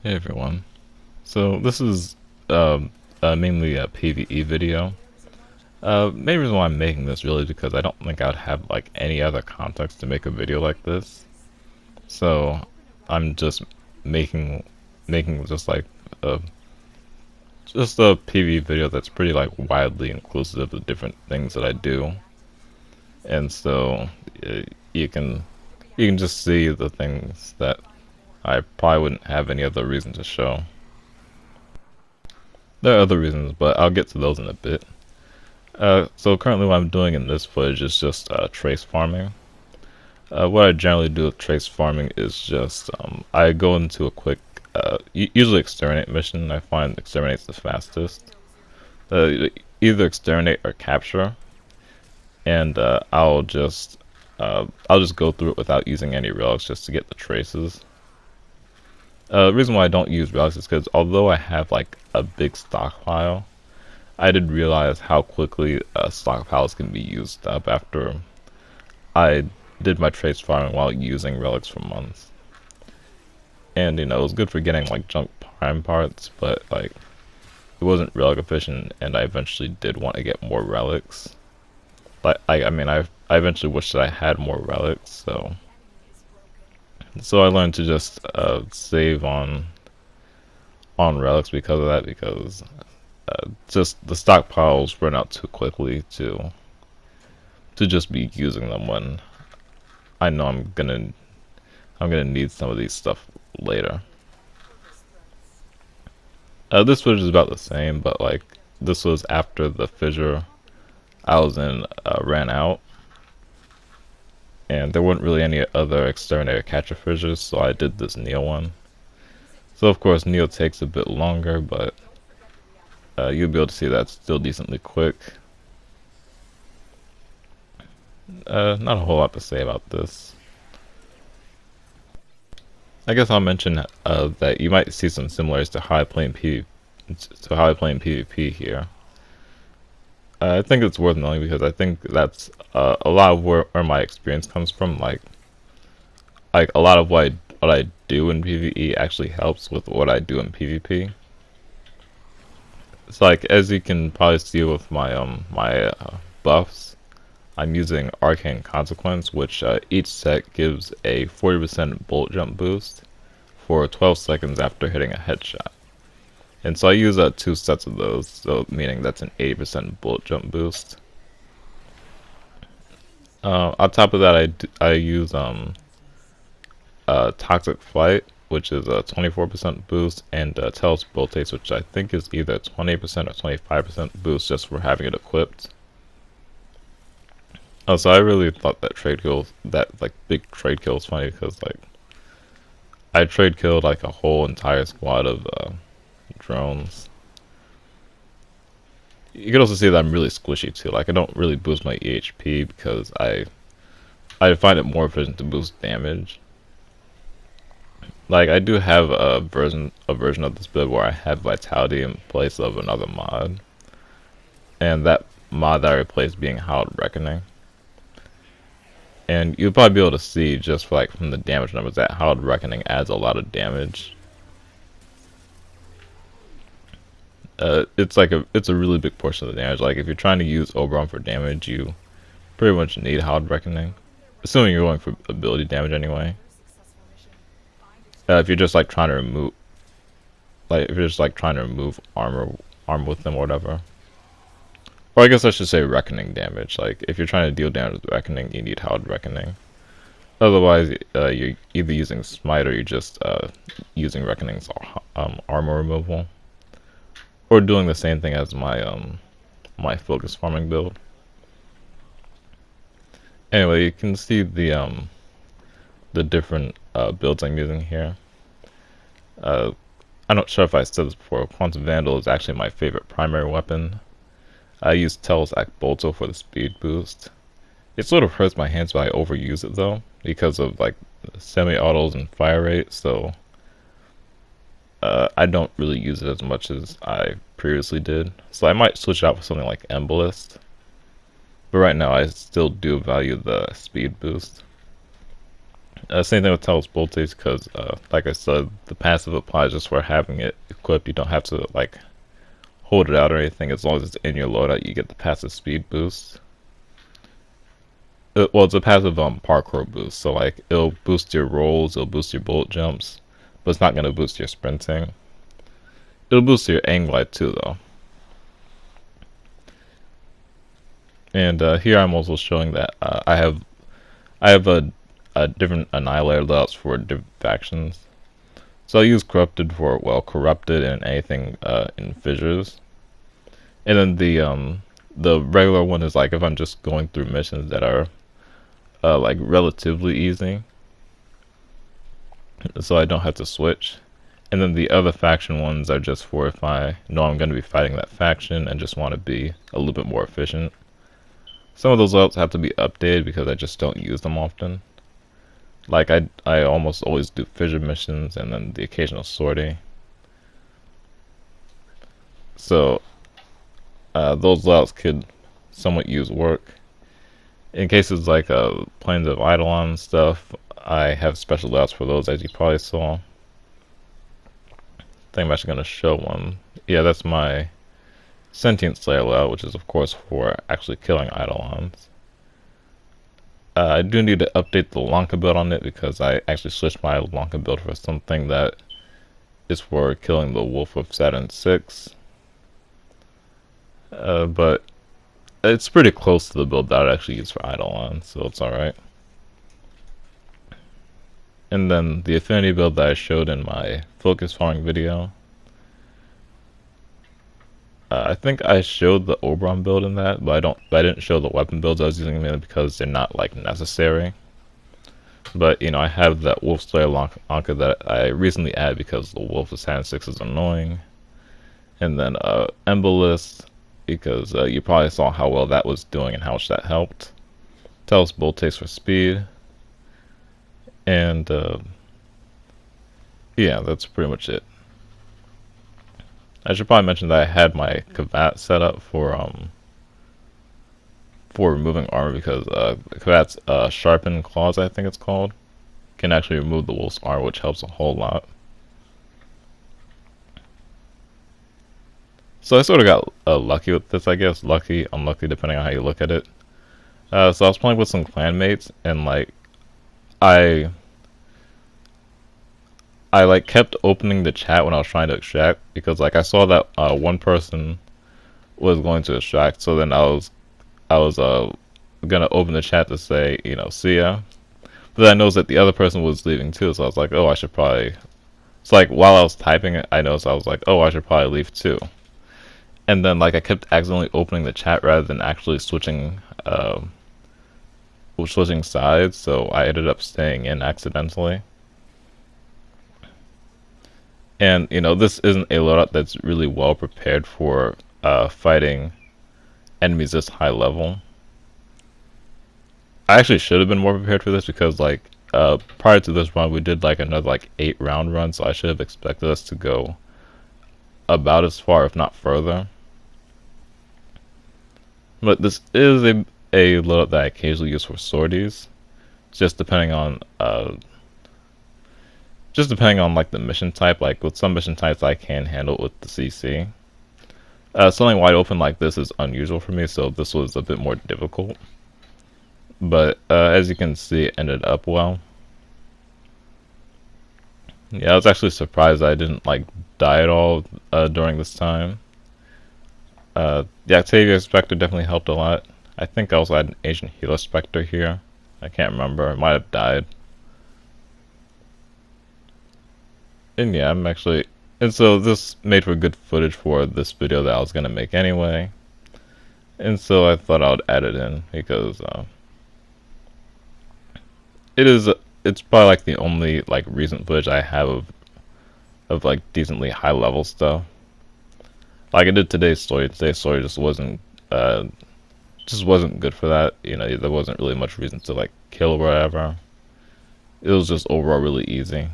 Hey everyone. So this is mainly a PvE video. Main reason why I'm making this really because I don't think I'd have like any other context to make a video like this. So I'm just making making a just a PvE video that's pretty like widely inclusive of different things that I do. And so uh, you can you can just see the things that I probably wouldn't have any other reason to show. There are other reasons, but I'll get to those in a bit. So currently what I'm doing in this footage is just trace farming. What I generally do with trace farming is just I go into a quick, usually exterminate mission. I find exterminate's the fastest. Either exterminate or capture, and I'll just go through it without using any relics just to get the traces. The reason why I don't use relics is because although I have like a big stockpile, I did realize how quickly stockpiles can be used up after I did my trace farming while using relics for months. And you know, it was good for getting like junk prime parts, but like it wasn't relic efficient, and I eventually did want to get more relics. But I eventually wished that I had more relics, so I learned to just save on relics because of that, because just the stockpiles run out too quickly to just be using them when I know I'm gonna need some of these stuff later. This footage is about the same, but like this was after the fissure I was in ran out, and there weren't really any other exterminator catcher fissures, so I did this Neo one. So of course Neo takes a bit longer, but you'll be able to see that's still decently quick. Not a whole lot to say about this. I guess I'll mention that you might see some similarities to how I play in PvP here. I think it's worth knowing because I think that's a lot of where my experience comes from. Like a lot of what I do in PvE actually helps with what I do in PvP. It's like as you can probably see with my buffs, I'm using Arcane Consequence, which each set gives a 40% bullet jump boost for 12 seconds after hitting a headshot. And so I use two sets of those, so meaning that's an 80% bullet jump boost. On top of that, I use Toxic Flight, which is a 24% boost, and Telos Boltace, which I think is either 20% or 25% boost just for having it equipped. Oh, so I really thought that like big trade kill was funny because like I trade killed like a whole entire squad of drones. You can also see that I'm really squishy too. Like I don't really boost my EHP because I find it more efficient to boost damage. Like I do have a version of this build where I have vitality in place of another mod, and that mod that I replaced being Howled Reckoning. And you'll probably be able to see just like from the damage numbers that Howled Reckoning adds a lot of damage. It's a really big portion of the damage. Like if you're trying to use Oberon for damage, you pretty much need Howled Reckoning, assuming you're going for ability damage anyway. If you're just like trying to remove, like if you're just like trying to remove armor with them or whatever. Or I guess I should say Reckoning damage. Like if you're trying to deal damage with Reckoning, you need Howled Reckoning. Otherwise, you're either using Smite or you're just using Reckoning's armor removal, or doing the same thing as my focus farming build. Anyway, you can see the different builds I'm using here. Uh, I'm not sure if I said this before. Quantum Vandal is actually my favorite primary weapon. I use Telos Bolto for the speed boost. It sort of hurts my hands when I overuse it though, because of like semi-autos and fire rate. So I don't really use it as much as I previously did. So I might switch out for something like Embolist. But right now I still do value the speed boost. Same thing with Talos Boltes, because like I said, the passive applies just for having it equipped. You don't have to like hold it out or anything. As long as it's in your loadout, you get the passive speed boost. Well, it's a passive parkour boost, so like it'll boost your rolls, it'll boost your bullet jumps, but it's not gonna boost your sprinting. It'll boost your aim glide too, though. And here I'm also showing that I have a different annihilator loadouts for different factions. So I use corrupted for corrupted and anything in fissures. And then the regular one is like if I'm just going through missions that are like relatively easy, so I don't have to switch. And then the other faction ones are just for if I know I'm going to be fighting that faction and just want to be a little bit more efficient. Some of those loadouts have to be updated because I just don't use them often. Like I almost always do fissure missions and then the occasional sortie. So those loadouts could somewhat use work. In cases like Plains of Eidolon stuff, I have special loadouts for those, as you probably saw. I think I'm actually going to show one. Yeah, that's my Sentient Slayer loadout, which is of course for actually killing Eidolons. I do need to update the Lanka build on it because I actually switched my Lanka build for something that is for killing the Wolf of Saturn 6. But it's pretty close to the build that I actually use for Eidolon, so it's alright. And then the affinity build that I showed in my focus farming video. I think I showed the Oberon build in that, but I didn't show the weapon builds I was using mainly because they're not like necessary. But I have that Wolf Slayer Lanka that I recently added because the Wolf of Saturn 6 is annoying. And then Embolist, because you probably saw how well that was doing and how much that helped. Talos Boltes for speed. And yeah, that's pretty much it. I should probably mention that I had my Kavat set up for removing armor because Kavat's Sharpened Claws, I think it's called, can actually remove the wolf's armor, which helps a whole lot. So I sort of got lucky with this, I guess. Lucky, unlucky, depending on how you look at it. So I was playing with some clanmates, and like I like kept opening the chat when I was trying to extract because like I saw that one person was going to extract, so then I was gonna open the chat to say see ya, but then I noticed that the other person was leaving too, so I was like, oh, I should probably. It's like while I was typing it, I noticed I was like, oh, I should probably leave too, and then like I kept accidentally opening the chat rather than actually switching sides, so I ended up staying in accidentally. And this isn't a loadout that's really well prepared for fighting enemies this high level. I actually should have been more prepared for this because like prior to this run we did like another like 8-round run, so I should have expected us to go about as far if not further. But this is a loadout that I occasionally use for sorties, just depending on like the mission type. Like with some mission types I can handle with the CC. Something wide open like this is unusual for me, so this was a bit more difficult. But as you can see, it ended up well. Yeah, I was actually surprised I didn't like die at all during this time. The Octavia Spectre definitely helped a lot. I think I also had an Asian Healer Spectre here. I can't remember. I might have died. And yeah, and so this made for good footage for this video that I was gonna make anyway. And so I thought I would add it in because it's probably like the only like recent footage I have of like decently high level stuff. Like I did today's story. Today's story just wasn't good for that. There wasn't really much reason to like kill or whatever. It was just overall really easy.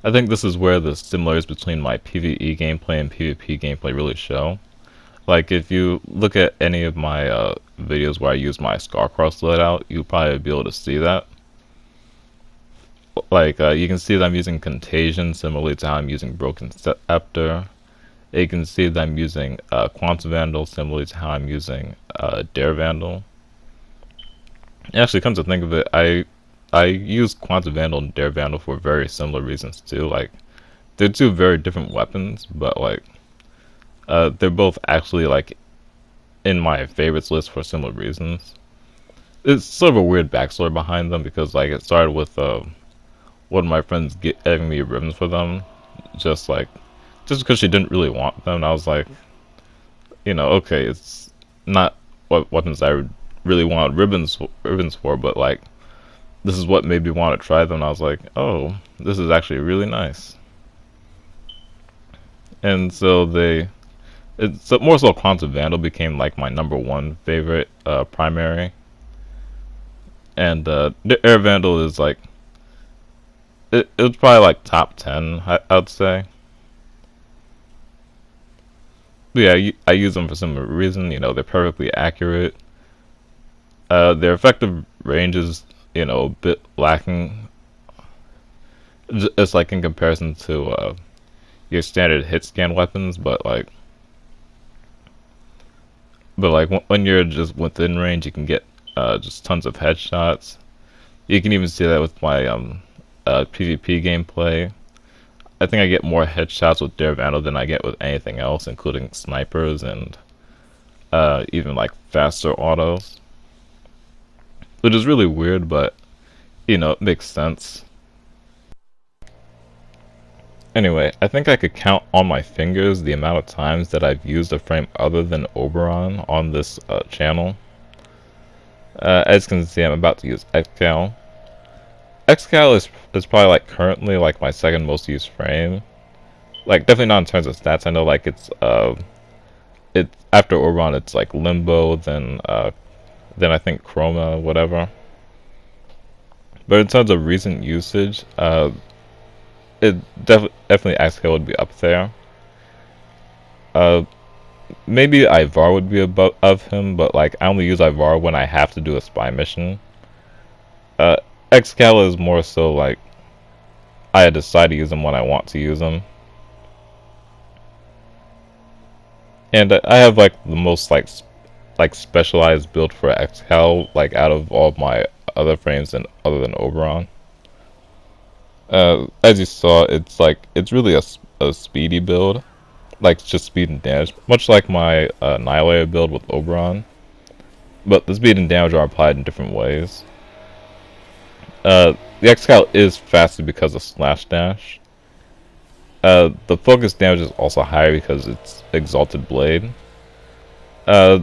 I think this is where the similarities between my PvE gameplay and PvP gameplay really show. Like, if you look at any of my videos where I use my Scarcross loadout, you'll probably be able to see that. Like, you can see that I'm using Contagion, similarly to how I'm using Broken Scepter. You can see that I'm using Quantum Vandal, similarly to how I'm using Dare Vandal. Actually, come to think of it, I use Quantum Vandal and Dare Vandal for very similar reasons too. Like, they're two very different weapons, but like, they're both actually like in my favorites list for similar reasons. It's sort of a weird backstory behind them because like it started with one of my friends giving me ribbons for them, just because she didn't really want them. And I was like, okay, it's not what weapons I would really want ribbons for, but like this is what made me want to try them. And I was like, oh, this is actually really nice. And so it's more so Quantum Vandal became like my #1 favorite primary, and the Air Vandal is like it was probably like top 10, I'd say. But yeah, I use them for some reason. They're perfectly accurate. Their effective range is a bit lacking. It's like in comparison to your standard hit scan weapons, but like when you're just within range, you can get just tons of headshots. You can even see that with my PvP gameplay. I think I get more headshots with Dare Vandal than I get with anything else, including snipers and even like faster autos, which is really weird, but it makes sense. Anyway, I think I could count on my fingers the amount of times that I've used a frame other than Oberon on this channel. As you can see, I'm about to use Xcal. Xcal is probably like currently like my second most used frame. Like definitely not in terms of stats. I know like it's after Oberon it's like Limbo, then I think Chroma, whatever. But in terms of recent usage, it definitely Xcal would be up there. Maybe Ivar would be above of him, but like I only use Ivar when I have to do a spy mission. Xcal is more so like I decide to use them when I want to use them, and I have like the most like specialized build for Xcal like out of all of my other frames and other than Oberon. As you saw, it's really a speedy build, like just speed and damage, much like my Annihilator build with Oberon, but the speed and damage are applied in different ways. The Xcal is faster because of Slash Dash. The focus damage is also higher because it's Exalted Blade. The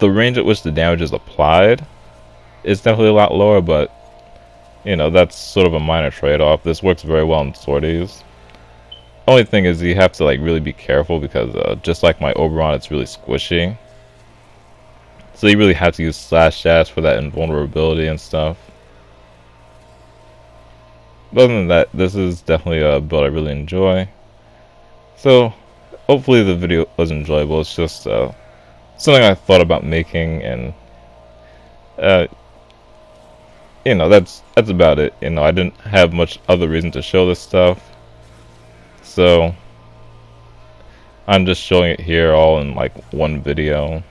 range at which the damage is applied is definitely a lot lower, but that's sort of a minor trade-off. This works very well in sorties. Only thing is you have to like really be careful because just like my Oberon, it's really squishy. So you really have to use Slash Dash for that invulnerability and stuff. But other than that, this is definitely a build I really enjoy. So hopefully the video was enjoyable. It's just something I thought about making, and that's about it. I didn't have much other reason to show this stuff, so I'm just showing it here all in like one video,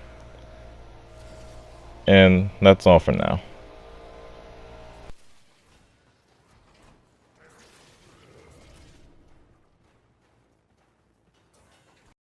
and that's all for now.